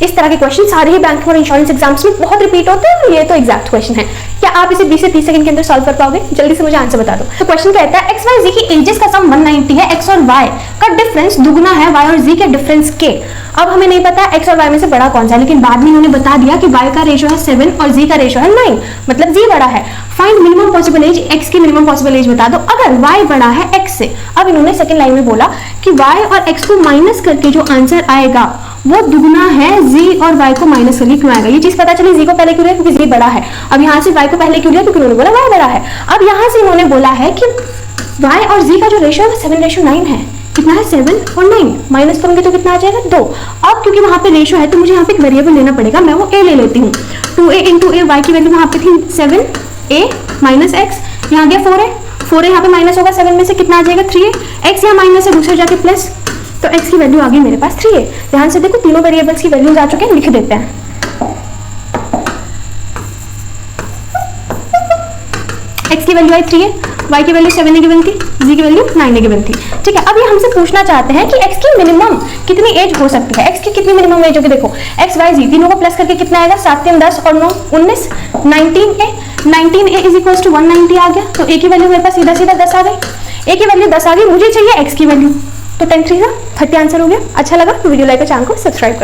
इस तरह के क्वेश्चन सारे ही बैंक और इंश्योरेंस एग्जाम्स में बहुत रिपीट होते हैं और ये तो एग्जैक्ट क्वेश्चन है। क्या आप इसे 20 से 30 सेकंड के अंदर सॉल्व कर पाओगे? जल्दी से मुझे आंसर बता दो। तो क्वेश्चन कहता है एक्स वाई जी की एजेस का सम 190 है, एक्स और वाई का डिफरेंस दुगना है वाई और जी के डिफरेंस के। अब हमें नहीं पता एक्स और वाई में से बड़ा कौन सा है, लेकिन बाद में इन्होंने बता दिया कि वाई का रेशियो है 7 और जी का रेशियो है 9, मतलब जी बड़ा है। Find minimum possible age, X की मिनिमम पॉसिबल एज बता दो अगर वाई बड़ा है एक्स से। अब इन्होंने सेकंड लाइन में बोला कि वाई और एक्स को माइनस करके जो आंसर आएगा वो दुगना है जी और वाई को माइनस करके क्यों आएगा। ये चीज पता चली जी को पहले क्यों लिया, क्योंकि जी बड़ा है। अब यहाँ से वाई को पहले क्यों लिया, क्योंकि उन्होंने बोला वाई बड़ा है। अब यहाँ से इन्होंने बोला है कि वाई और जी का जो रेशियो है 7:9 है। कितना है? 7 और 9 माइनस करूंगी तो कितना आ जाएगा? 2। अब क्योंकि वहां पे रेशियो है तो मुझे यहाँ पे एक वेरिएबल लेना पड़ेगा, मैं वो a ले लेती हूँ। 2a इंटू ए, वाई की वैल्यू वहां पे थी 7a माइनस एक्स, यहाँ गया 4a, 4a यहाँ पे माइनस होगा 7 में से, कितना आ जाएगा? 3a। एक्स यहाँ माइनस है, दूसरे जाके प्लस, तो x की वैल्यू आ गई मेरे पास 3a। ध्यान से देखो तीनों वेरिएबल्स की वैल्यूज आ चुके हैं, लिख देते हैं। x की वैल्यू आई 3a, y की वैल्यू 7 गिवन थी, g की वैल्यू 9 गिवन थी। ठीक है, अब ये हमसे पूछना चाहते हैं कि x की मिनिमम कितनी एज हो सकती है। x की कितनी मिनिमम एज होगी? देखो x y z तीनों को प्लस करके कितना आएगा? 7 3 10 और 9 19, 19a, 19a is equal to 190 आ गया। तो a की वैल्यू मेरे पास सीधा सीधा 10 आ गई। a की वैल्यू 10 आ गई, मुझे चाहिए x की वैल्यू, तो 10 3 30 आंसर हो गया। अच्छा लगा तो वीडियो लाइक और चैनल को सब्सक्राइब कर